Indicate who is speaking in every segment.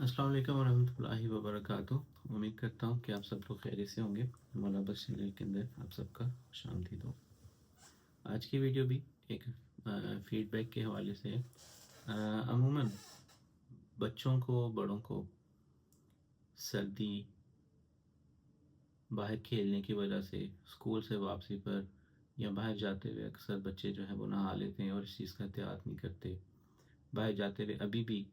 Speaker 1: अस्सलाम वालेकुम वरहमतुल्लाहि वबरकातुहू। उम्मीद करता हूँ कि आप सब लोग खैरियत से होंगे। मौला बस के अंदर आप सबका खुशामदीद हो। आज की वीडियो भी एक फीडबैक के हवाले से है। अमूमन बच्चों को, बड़ों को सर्दी, बाहर खेलने की वजह से, स्कूल से वापसी पर या बाहर जाते हुए अक्सर बच्चे जो है वो नहा लेते हैं और इस चीज़ का एहतियात नहीं करते। बाहर जाते हुए अभी भी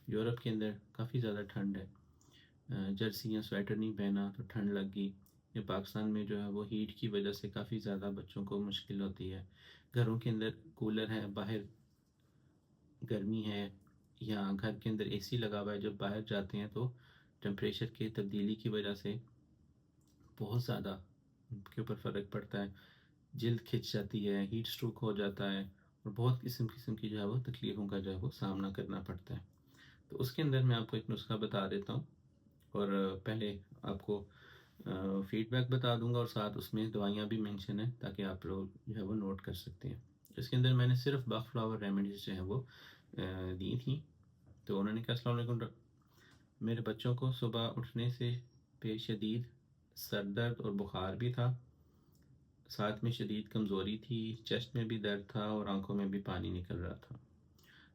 Speaker 1: यूरोप के अंदर काफ़ी ज़्यादा ठंड है। जर्सी या स्वेटर नहीं पहना तो ठंड लग गई। या पाकिस्तान में जो है वो हीट की वजह से काफ़ी ज़्यादा बच्चों को मुश्किल होती है। घरों के अंदर कूलर है, बाहर गर्मी है, या घर के अंदर एसी लगा हुआ है। जब बाहर जाते हैं तो टेम्परेचर की तब्दीली की वजह से बहुत ज़्यादा उनके ऊपर फ़र्क पड़ता है। जल्द खिंच जाती है, हीट स्ट्रोक हो जाता है और बहुत किस्म किस्म की जो है वो तकलीफ़ों का जो है वो सामना करना पड़ता है। तो उसके अंदर मैं आपको एक नुस्खा बता देता हूँ और पहले आपको फीडबैक बता दूंगा और साथ उसमें दवाइयाँ भी मेंशन है ताकि आप लोग जो है वो नोट कर सकते हैं। इसके अंदर मैंने सिर्फ बकफ्लावर रेमेडीज़ जो है वो दी थी। तो उन्होंने कहा, अस्सलाम वालेकुम मेरे बच्चों को सुबह उठने से बेशदीद सर दर्द और बुखार भी था, साथ में शदीद कमज़ोरी थी, चेस्ट में भी दर्द था और आंखों में भी पानी निकल रहा था।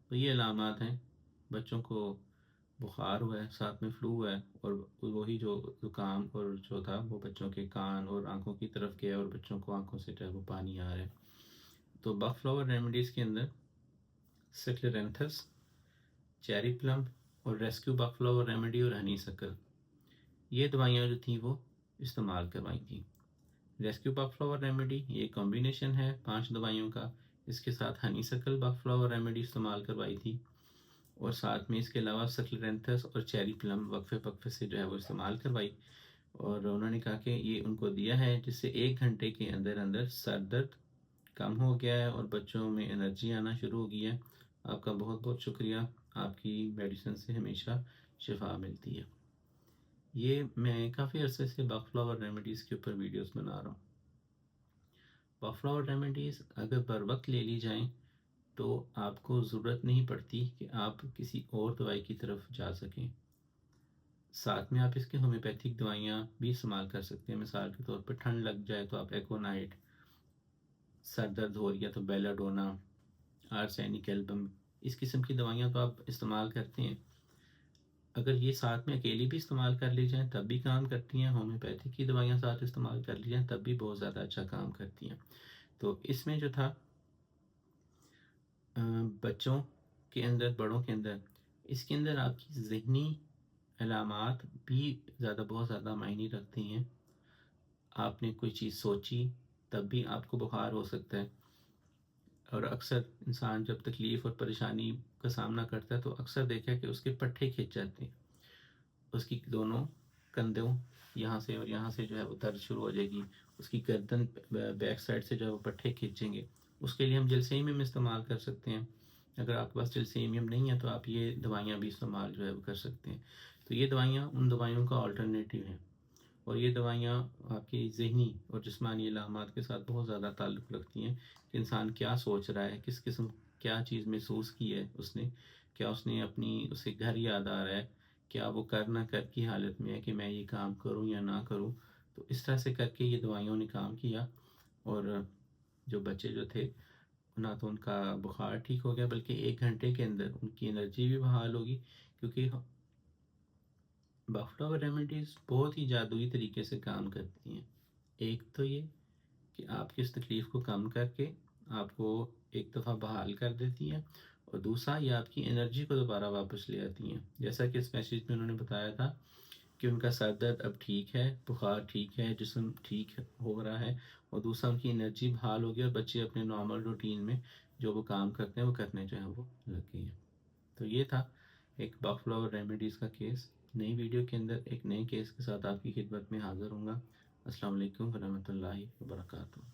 Speaker 1: तो ये अलामात हैं। बच्चों को बुखार हुआ है, साथ में फ्लू है और वही जो ज़ुकाम और जो था वो बच्चों के कान और आंखों की तरफ गया और बच्चों को आंखों से जो है वो पानी आ रहा है। तो बकफ्लावर रेमेडीज़ के अंदर सिक्लेरेंथस, चेरी प्लम और रेस्क्यू बकफ्लावर रेमेडी और हनी सक्कर, ये दवाइयाँ जो थी वो इस्तेमाल करवाई थी। रेस्क्यू बकफ्लावर रेमेडी ये कॉम्बिनेशन है 5 दवाइयों का। इसके साथ हनी सक्कर बकफ्लावर रेमेडी इस्तेमाल करवाई थी और साथ में इसके अलावा सक्लेरेंथस और चेरी प्लम वक्फे वक्फे से जो है वो इस्तेमाल करवाई। और उन्होंने कहा कि ये उनको दिया है जिससे 1 घंटे के अंदर अंदर सर दर्द कम हो गया है और बच्चों में एनर्जी आना शुरू हो गई है। आपका बहुत बहुत शुक्रिया। आपकी मेडिसिन से हमेशा शिफा मिलती है। ये मैं काफ़ी अरसे से बकफ्लावर रेमेडीज़ के ऊपर वीडियोस बना रहा हूँ। बकफ्लावर रेमेडीज़ अगर बर वक्त ले ली जाएं तो आपको ज़रूरत नहीं पड़ती कि आप किसी और दवाई की तरफ जा सकें। साथ में आप इसके होम्योपैथिक दवाइयाँ भी इस्तेमाल कर सकते हैं। मिसाल के तौर पर ठंड लग जाए तो आप एकोनाइट, सर दर्द हो रही है तो बेलाडोना, आर्सेनिक एल्बम, इस किस्म की दवाइयाँ तो आप इस्तेमाल करते हैं। अगर ये साथ में अकेली भी इस्तेमाल कर ली जाएँ तब भी काम करती हैं। होम्योपैथिक की दवाइयाँ साथ इस्तेमाल कर ली जाएँ तब भी बहुत ज़्यादा अच्छा काम करती हैं। तो इसमें जो था बच्चों के अंदर, बड़ों के अंदर, इसके अंदर आपकी ज़हनी अलामात भी बहुत ज़्यादा मायने रखती हैं। आपने कोई चीज़ सोची तब भी आपको बुखार हो सकता है और अक्सर इंसान जब तकलीफ़ और परेशानी का सामना करता है तो अक्सर देखा है कि उसके पट्टे खिंच जाते हैं। उसकी दोनों कंधों यहाँ से और यहाँ से जो है वो दर्द शुरू हो जाएगी। उसकी गर्दन बैक साइड से जो है वो पट्टे खींचेंगे। उसके लिए हम जलसेमियम इस्तेमाल कर सकते हैं। अगर आपके पास जलसेमियम नहीं है तो आप ये दवाइयाँ भी इस्तेमाल जो है वो कर सकते हैं। तो ये दवाइयाँ उन दवाइयों का अल्टरनेटिव हैं और ये दवाइयाँ आपकी ज़हनी और जिस्मानी अलामात के साथ बहुत ज़्यादा ताल्लुक़ रखती हैं कि इंसान क्या सोच रहा है, किस किस्म क्या चीज़ महसूस की है उसने, क्या उसने अपनी उसे घर याद आ रहा है, क्या वो कर ना कर की हालत में है कि मैं ये काम करूँ या ना करूँ। तो इस तरह से करके ये दवाइयों ने काम किया और जो बच्चे जो थे ना तो उनका बुखार ठीक हो गया बल्कि 1 घंटे के अंदर उनकी एनर्जी भी बहाल होगी। क्योंकि बफलोवर रेमेडीज़ बहुत ही जादुई तरीके से काम करती हैं। एक तो ये कि आपकी इस तकलीफ़ को कम करके आपको एक दफ़ा बहाल कर देती हैं और दूसरा ये आपकी एनर्जी को दोबारा वापस ले आती हैं। जैसा कि इस मैसेज में उन्होंने बताया था कि उनका सर दर्द अब ठीक है, बुखार ठीक है, जिस्म ठीक हो रहा है और दूसरा उनकी एनर्जी बहाल हो गई और बच्चे अपने नॉर्मल रूटीन में जो वो काम करते हैं वो करने जो है वो लग गए हैं। तो ये था एक बकफ्लावर रेमेडीज़ का केस। नई वीडियो के अंदर एक नए केस के साथ आपकी खिदमत में हाज़िर हूँगा। अस्सलाम वालेकुम वरहमतुल्लाहि वबरकातुहू।